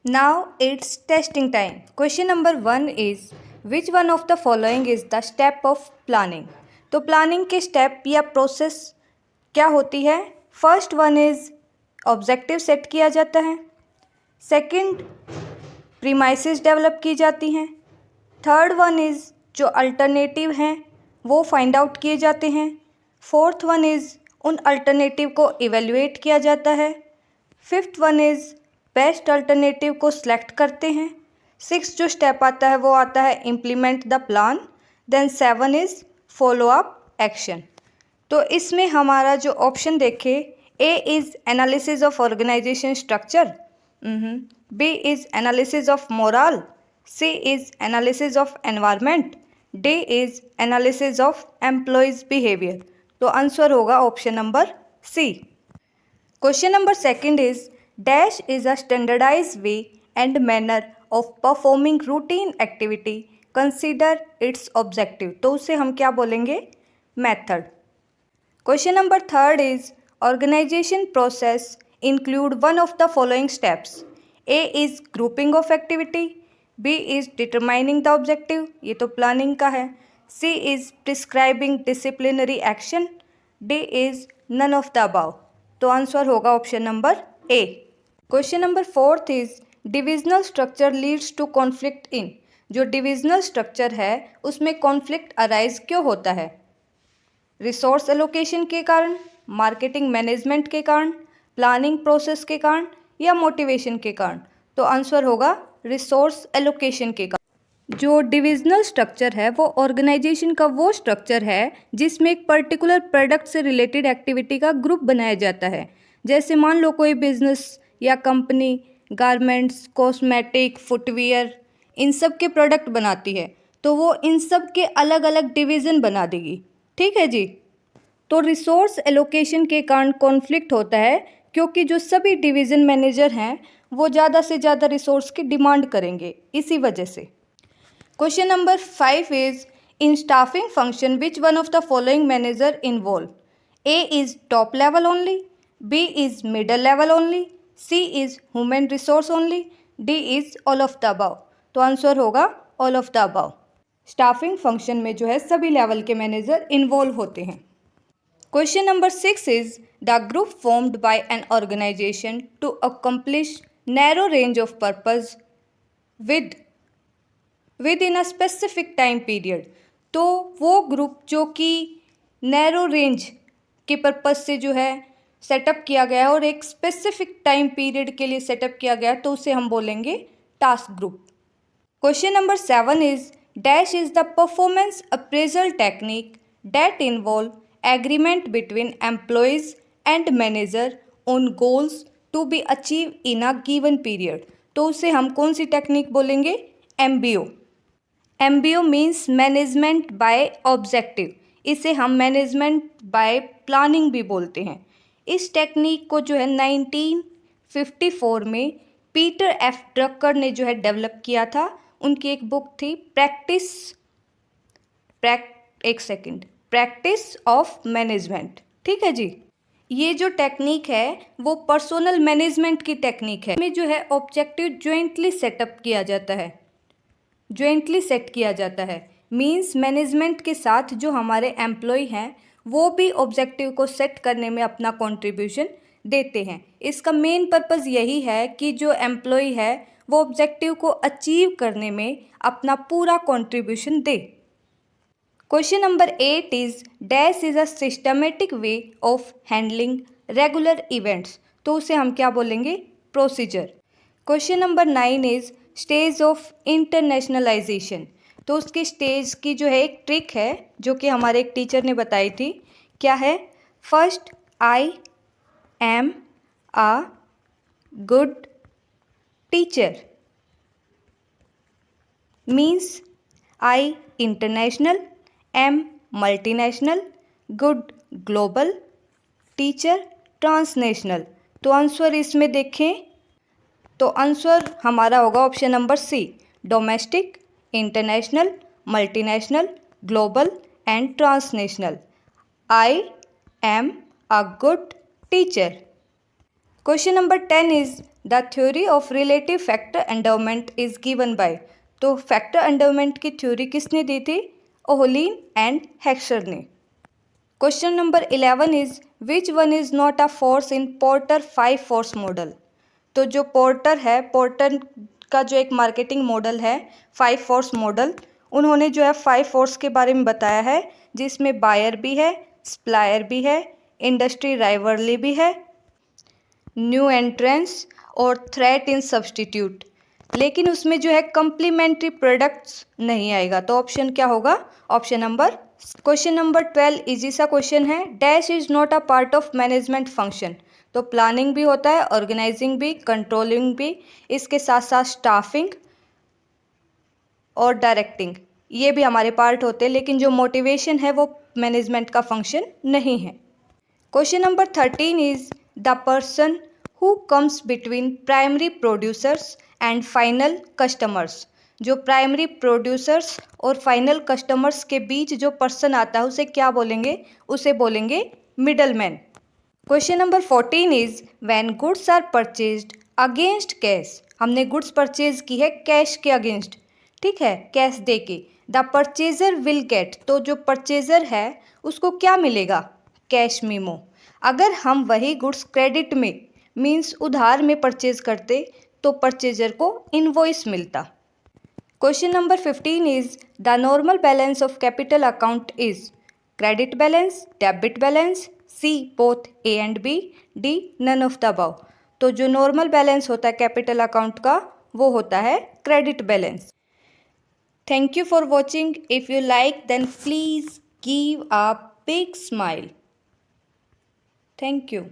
Now it's testing time. Question number 1 is which one of the following is the step of planning? तो planning के step या process क्या होती है? First one is objective set किया जाता है, सेकंड प्रीमाइसेस डेवलप की जाती हैं, थर्ड वन इज़ जो अल्टरनेटिव हैं वो फाइंड आउट किए जाते हैं, फोर्थ वन इज़ उन अल्टरनेटिव को इवेल्युएट किया जाता है, fifth one is best alternative को सिलेक्ट करते हैं, सिक्स जो स्टेप आता है वो आता है implement the plan, then seven is follow up action. तो इसमें हमारा जो ऑप्शन देखे, A is analysis of organisation structure, B is analysis of morale, C is analysis of environment, D is analysis of employees behaviour. तो answer होगा option number C. Question number second is dash is a standardise way and manner of performing routine activity, consider its objective. तो उसे हम क्या बोलेंगे? Method. Question number third is organisation process include one of the following steps. A is grouping of activity, B is determining the objective, ये तो planning का है, C is prescribing disciplinary action, D is none of the above. तो answer होगा option number A. Question number fourth is divisional structure leads to conflict in. जो divisional structure है उसमें conflict arise क्यों होता है? रिसोर्स एलोकेशन के कारण, मार्केटिंग मैनेजमेंट के कारण, प्लानिंग प्रोसेस के कारण या मोटिवेशन के कारण। तो आंसर होगा रिसोर्स एलोकेशन के कारण। जो डिविजनल स्ट्रक्चर है वो ऑर्गेनाइजेशन का वो स्ट्रक्चर है जिसमें एक पर्टिकुलर प्रोडक्ट से रिलेटेड एक्टिविटी का ग्रुप बनाया जाता है। जैसे मान लो कोई बिजनेस या कंपनी गारमेंट्स, कॉस्मेटिक, फुटवियर इन सब के प्रोडक्ट बनाती है, तो वो इन सब के अलग अलग डिवीज़न बना देगी। ठीक है जी। तो रिसोर्स एलोकेशन के कारण कॉन्फ्लिक्ट होता है क्योंकि जो सभी डिवीज़न मैनेजर हैं वो ज़्यादा से ज़्यादा रिसोर्स की डिमांड करेंगे, इसी वजह से। Question number 5 is in staffing function which one of the following manager involve. A is top level only, B is middle level only, C is human resource only, D is all of the above. तो answer होगा all of the above. Staffing function में जो है सभी level के manager involve होते हैं। Question number 6 is the group formed by an organisation to accomplish narrow range of purpose within a specific time period. तो वो ग्रुप जो कि नैरो रेंज के पर्पज से जो है सेटअप किया गया है और एक स्पेसिफिक टाइम पीरियड के लिए सेटअप किया गया है, तो उसे हम बोलेंगे task group. Question number 7 is dash is the performance appraisal technique that involve agreement between employees and manager on goals to be achieve in a given period. तो उसे हम कौन सी टेक्निक बोलेंगे? MBO। MBO means management by objective. इसे हम management by planning भी बोलते हैं। इस टेक्निक को जो है 1954 में पीटर एफ ड्रकर ने जो है डेवलप किया था। उनकी एक बुक थी प्रैक्टिस ऑफ मैनेजमेंट। ठीक है जी। ये जो टेक्निक है वो पर्सनल मैनेजमेंट की टेक्निक है। में जो है ऑब्जेक्टिव ज्वाइंटली सेटअप किया जाता है, ज्वाइंटली सेट किया जाता है। मींस मैनेजमेंट के साथ जो हमारे एम्प्लॉय हैं वो भी ऑब्जेक्टिव को सेट करने में अपना कंट्रीब्यूशन देते हैं। इसका मेन पर्पस यही है कि जो एम्प्लॉय है वो ऑब्जेक्टिव को अचीव करने में अपना पूरा contribution they. Question number 8 is dash is a systematic way of handling regular events. तो उसे हम क्या बोलेंगे? Procedure. Question number 9 is stage of internationalisation. तो उसकी स्टेज की जो है एक ट्रिक है जो कि हमारे एक टीचर ने बताई थी। क्या है? First, I am a good teacher means I international, M multinational, good global, teacher transnational. तो आंसर इसमें देखें तो आंसर हमारा होगा option number C, domestic, international, multinational, global and transnational. I am a good teacher. Question number 10 is the theory of relative factor endowment is given by. तो factor endowment की theory किसने दी थी? ओहलिन एंड हेक्सर ने। Question number 11 is which one is not a force in porter 5 force model. तो जो porter है, porter का जो एक मार्केटिंग मॉडल है 5 फोर्स मॉडल, उन्होंने जो है 5 फोर्स के बारे में बताया है, जिसमें बायर भी है, सप्लायर भी है, इंडस्ट्री राइवलरी भी है, न्यू एंट्रेंस और थ्रेट इन सब्सटीट्यूट। लेकिन उसमें जो है कंप्लीमेंट्री प्रोडक्ट्स नहीं आएगा। तो ऑप्शन क्या होगा? Option number. Question number 12 easy सा क्वेश्चन है। Dash is not a part of management function. तो प्लानिंग भी होता है, ऑर्गेनाइजिंग भी, कंट्रोलिंग भी, इसके साथ साथ स्टाफिंग और डायरेक्टिंग, ये भी हमारे पार्ट होते हैं, लेकिन जो मोटिवेशन है वो मैनेजमेंट का फंक्शन नहीं है। Question number 13 is the person who comes between primary producers and final customers. जो प्राइमरी प्रोड्यूसर्स और फाइनल कस्टमर्स के बीच जो पर्सन आता है उसे क्या बोलेंगे? उसे बोलेंगे middleman. Question number 14 is when goods are purchased against cash. हमने गुड्स परचेज की है कैश के अगेंस्ट, ठीक है, कैश दे के। द परचेजर विल गेट, तो जो परचेजर है उसको क्या मिलेगा? Cash memo. अगर हम वही गुड्स क्रेडिट में मीन्स उधार में परचेज करते तो परचेजर को इनवॉइस मिलता। Question number 15 is the normal balance of capital account is credit balance, debit balance, C both A and B, D none of the above. तो जो नॉर्मल बैलेंस होता है कैपिटल अकाउंट का वो होता है credit balance. Thank you for watching. If you like then please give a big smile. Thank you.